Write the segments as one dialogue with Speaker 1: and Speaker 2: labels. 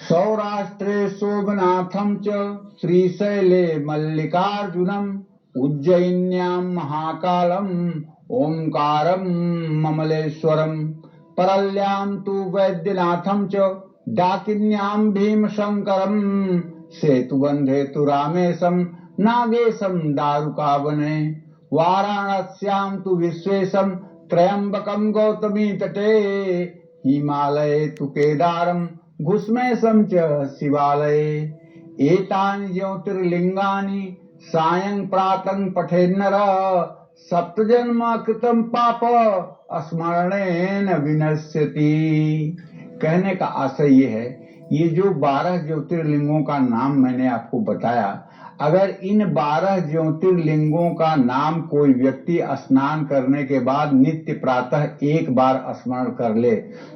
Speaker 1: सौराष्ट्रे सोमनाथं च श्रीशैले मल्लिकार्जुनम् उज्जयिन्यां महाकालम् ओंकारं ममलेश्वरम् परल्यां तु वैद्यनाथं च डाकिन्यां भीमशंकरम् सेतुबन्धे तु रामेशं नागेशं दारुकावने वाराणस्यां तु विश्वेशं त्र्यंबकं गौतमी तटे हिमालये तु केदारं घुस्मेशं च शिवालये एतानि ज्योतिर्लिंगानि सायं प्रातः पठेन्नर सप्तजन्म कृतं पाप स्मरणेन विनश्यति। कहने का आशय ये है, ये जो 12 ज्योतिर्लिंगों का नाम मैंने आपको बताया, अगर इन 12 ज्योतिर्लिंगों का नाम कोई व्यक्ति स्नान करने के बाद नित्य प्रातः एक बार स्मरण कर ले,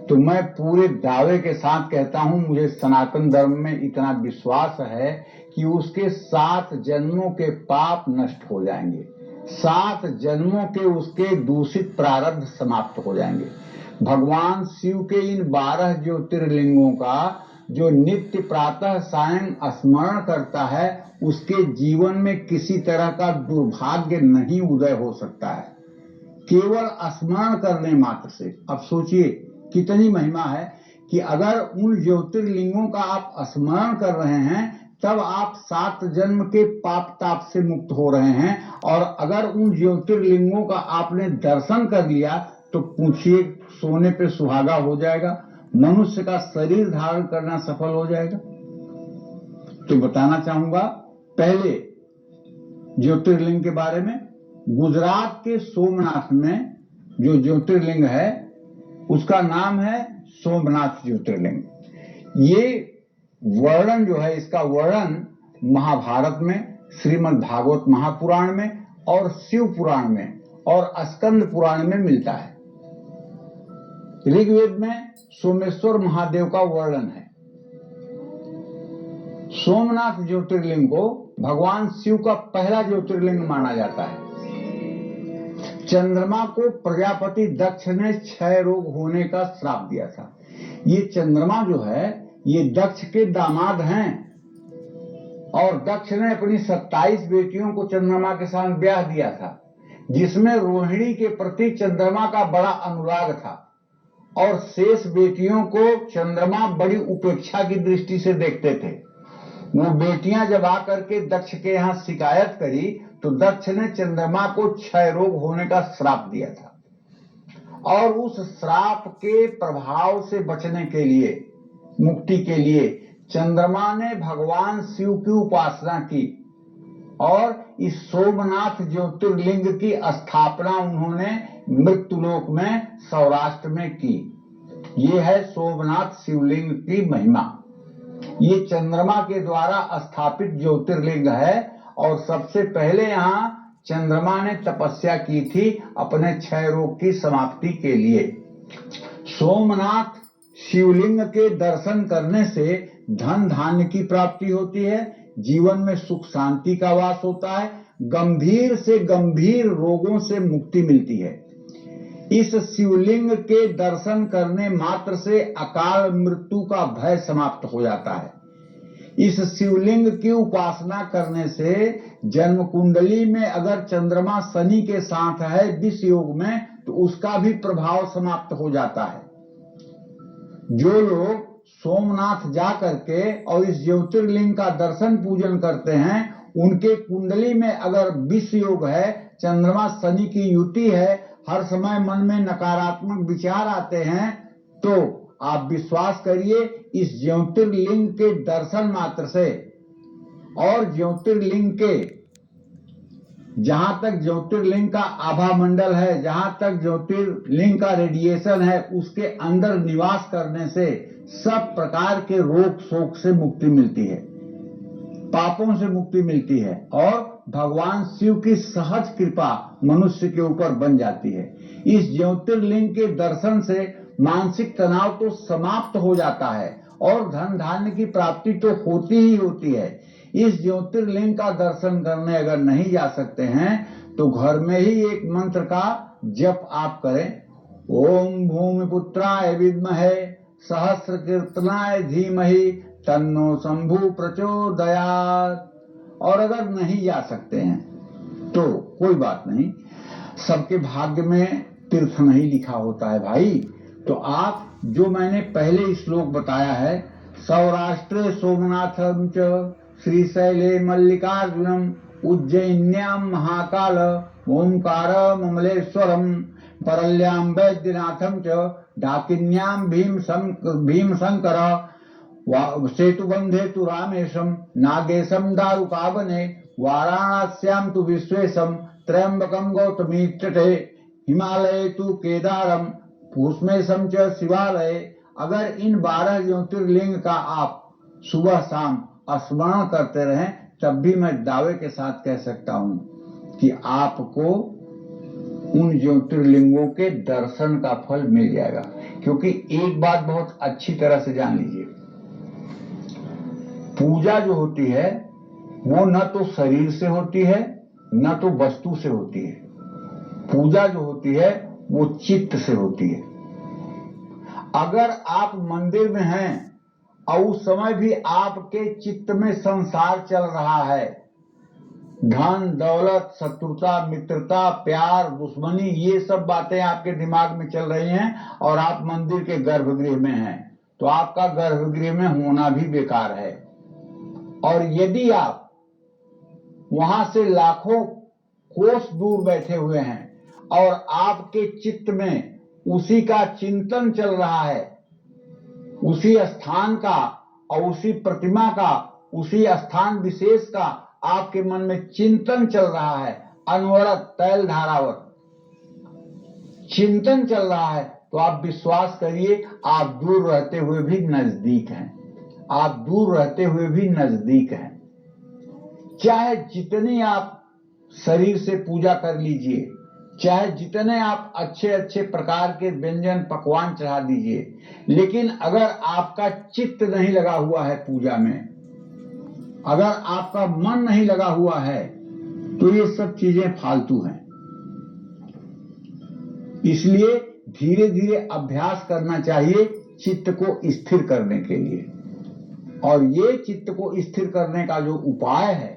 Speaker 1: तो मैं पूरे दावे के साथ कहता हूं, मुझे सनातन धर्म में इतना विश्वास है कि उसके 7 जन्मों के पाप नष्ट हो जाएंगे, 7 जन्मों के उसके दूषित प्रारब्ध समाप्त हो जाएंगे। भगवान शिव के इन 12 ज्योतिर्लिंगों का जो नित्य प्रातः सायं स्मरण करता है, उसके जीवन में किसी तरह का दुर्भाग्य नहीं उदय हो सकता है, केवल स्मरण करने मात्र से। अब सोचिए कितनी महिमा है कि अगर उन ज्योतिर्लिंगों का आप स्मरण कर रहे हैं, तब आप 7 जन्म के पाप ताप से मुक्त हो रहे हैं। और अगर उन ज्योतिर्लिंगों का आपने दर्शन कर लिया, तो पूछिए, सोने पे सुहागा हो जाएगा, मनुष्य का शरीर धारण करना सफल हो जाएगा। तो बताना चाहूंगा पहले ज्योतिर्लिंग के बारे में। गुजरात के सोमनाथ में जो ज्योतिर्लिंग है, उसका नाम है सोमनाथ ज्योतिर्लिंग। ये वर्णन जो है, इसका वर्णन महाभारत में, श्रीमद् भागवत महापुराण में और शिव पुराण में और स्कंद पुराण में मिलता है। ऋग्वेद में सोमेश्वर महादेव का वर्णन है। सोमनाथ ज्योतिर्लिंग को भगवान शिव का पहला ज्योतिर्लिंग माना जाता है। चंद्रमा को प्रजापति दक्ष ने क्षय रोग होने का श्राप दिया था। ये चंद्रमा जो है, ये दक्ष के दामाद हैं, और दक्ष ने अपनी 27 बेटियों को चंद्रमा के साथ ब्याह दिया था, जिसमें रोहिणी के प्रति चंद्रमा का बड़ा अनुराग था, और शेष बेटियों को चंद्रमा बड़ी उपेक्षा की दृष्टि से देखते थे। वो बेटियां जब आकर के दक्ष के यहाँ शिकायत करी, तो दक्ष ने चंद्रमा को क्षय रोग होने का श्राप दिया था, और उस श्राप के प्रभाव से बचने के लिए, मुक्ति के लिए, चंद्रमा ने भगवान शिव की उपासना की और इस सोमनाथ ज्योतिर्लिंग की स्थापना उन्होंने मृत्युलोक में सौराष्ट्र में की। ये है सोमनाथ शिवलिंग की महिमा। ये चंद्रमा के द्वारा स्थापित ज्योतिर्लिंग है, और सबसे पहले यहाँ चंद्रमा ने तपस्या की थी अपने क्षय रोग की समाप्ति के लिए। सोमनाथ शिवलिंग के दर्शन करने से धन धान्य की प्राप्ति होती है, जीवन में सुख शांति का वास होता है, गंभीर से गंभीर रोगों से मुक्ति मिलती है। इस शिवलिंग के दर्शन करने मात्र से अकाल मृत्यु का भय समाप्त हो जाता है। इस शिवलिंग की उपासना करने से जन्म कुंडली में अगर चंद्रमा शनि के साथ है विष योग में, तो उसका भी प्रभाव समाप्त हो जाता है। जो लोग सोमनाथ जा करके और इस ज्योतिर्लिंग का दर्शन पूजन करते हैं, उनके कुंडली में अगर विष योग है, चंद्रमा शनि की युति है, हर समय मन में नकारात्मक विचार आते हैं, तो आप विश्वास करिए, इस ज्योतिर्लिंग के दर्शन मात्र से और ज्योतिर्लिंग के, जहां तक ज्योतिर्लिंग का आभा मंडल है, जहां तक ज्योतिर्लिंग का रेडिएशन है, उसके अंदर निवास करने से सब प्रकार के रोग शोक से मुक्ति मिलती है, पापों से मुक्ति मिलती है, और भगवान शिव की सहज कृपा मनुष्य के ऊपर बन जाती है। इस ज्योतिर्लिंग के दर्शन से मानसिक तनाव तो समाप्त हो जाता है, और धन धान्य की प्राप्ति तो होती ही होती है। इस ज्योतिर्लिंग का दर्शन करने अगर नहीं जा सकते हैं, तो घर में ही एक मंत्र का जप आप करें। ओम भूमिपुत्राय विद्महे सहस्र कीर्तनाय धीमहि तन्नो शंभु प्रचोदयात्। और अगर नहीं जा सकते हैं तो कोई बात नहीं, सबके भाग्य में तीर्थ नहीं लिखा होता है भाई। तो आप जो मैंने पहले श्लोक बताया है, सौराष्ट्रे सोमनाथम च श्रीशैले मल्लिकार्जुनम उज्जैन्याम महाकाल ओंकार ममलेश्वरम परल्याम वैद्यनाथम च डाकिन्याम भीमशंकर सेतुबंधे तु रामेशम नागेशम दारुकावने वाराणस्याम तु विश्वेशम त्र्यंबकम गौतमी तटे हिमालय तु केदारम भूष्मेशम च शिवालय। अगर इन 12 ज्योतिर्लिंग का आप सुबह शाम स्मरण करते रहें, तब भी मैं दावे के साथ कह सकता हूं कि आपको उन ज्योतिर्लिंगों के दर्शन का फल मिल जाएगा। क्योंकि एक बात बहुत अच्छी तरह से जान लीजिए, पूजा जो होती है वो न तो शरीर से होती है न तो वस्तु से होती है। पूजा जो होती है वो चित्त से होती है। अगर आप मंदिर में हैं और उस समय भी आपके चित्त में संसार चल रहा है, धन दौलत शत्रुता मित्रता प्यार दुश्मनी, ये सब बातें आपके दिमाग में चल रही हैं और आप मंदिर के गर्भगृह में हैं, तो आपका गर्भगृह में होना भी बेकार है। और यदि आप वहां से लाखों कोस दूर बैठे हुए हैं और आपके चित्त में उसी का चिंतन चल रहा है, उसी स्थान का और उसी प्रतिमा का, उसी स्थान विशेष का आपके मन में चिंतन चल रहा है, अनवरत तैल धारावत चिंतन चल रहा है, तो आप विश्वास करिए आप दूर रहते हुए भी नजदीक हैं। आप दूर रहते हुए भी नजदीक हैं। चाहे जितनी आप शरीर से पूजा कर लीजिए, चाहे जितने आप अच्छे अच्छे प्रकार के व्यंजन पकवान चढ़ा दीजिए, लेकिन अगर आपका चित्त नहीं लगा हुआ है पूजा में, अगर आपका मन नहीं लगा हुआ है, तो ये सब चीजें फालतू हैं। इसलिए धीरे धीरे अभ्यास करना चाहिए चित्त को स्थिर करने के लिए। और ये चित्त को स्थिर करने का जो उपाय है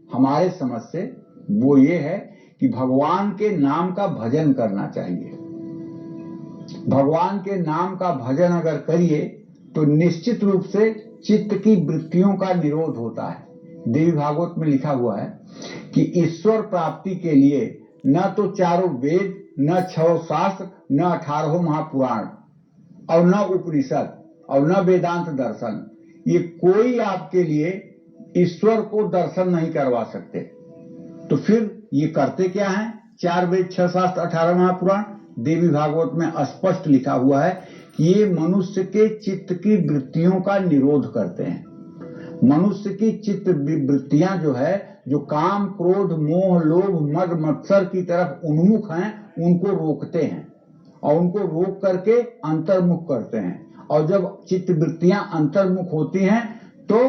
Speaker 1: हमारे समझ से, वो ये है कि भगवान के नाम का भजन करना चाहिए। भगवान के नाम का भजन अगर करिए तो निश्चित रूप से चित्त की वृत्तियों का निरोध होता है। देवी भागवत में लिखा हुआ है कि ईश्वर प्राप्ति के लिए न तो चारों वेद, न 6 शास्त्र, न 18 महापुराण और न उपनिषद और न वेदांत दर्शन, ये कोई आपके लिए ईश्वर को दर्शन नहीं करवा सकते। तो फिर ये करते क्या हैं? 4 वेद, 6 शास्त्र, 18 महापुराण। देवी भागवत में स्पष्ट लिखा हुआ है कि ये मनुष्य के चित्त की वृत्तियों का निरोध करते हैं। मनुष्य की चित्त वृत्तियां जो है, जो काम क्रोध मोह लोभ मद मत्सर की तरफ उन्मुख हैं, उनको रोकते हैं और उनको रोक करके अंतर्मुख करते हैं। और जब चित्त वृत्तियां अंतर्मुख होती हैं तो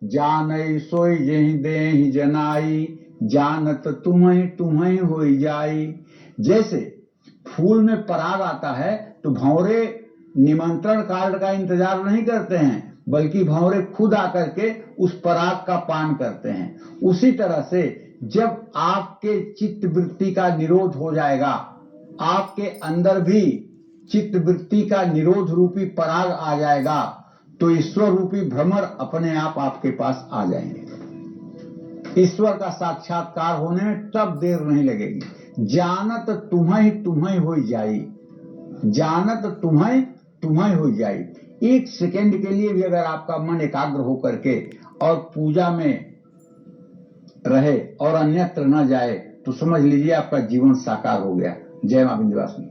Speaker 1: जानई सोई जहि देहि जनाई, जानत तुम्हें तुम्हें होई जाई। जैसे फूल में पराग आता है तो भंवरे निमंत्रण कार्ड का इंतजार नहीं करते हैं, बल्कि भंवरे खुद आकर के उस पराग का पान करते हैं। उसी तरह से जब आपके चित्त वृत्ति का निरोध हो जाएगा, आपके अंदर भी चित्त वृत्ति का निरोध रूपी पराग आ जाएगा, तो ईश्वर रूपी भ्रमर अपने आप आपके पास आ जाएंगे। ईश्वर का साक्षात्कार होने में तब देर नहीं लगेगी। जानत तुम्हें तुम्हें हो जाई, जानत तुम्हें तुम्हें हो जाई। 1 सेकेंड के लिए भी अगर आपका मन एकाग्र होकर के और पूजा में रहे और अन्यत्र न जाए, तो समझ लीजिए आपका जीवन साकार हो गया। जय मां विंध्यवासिनी।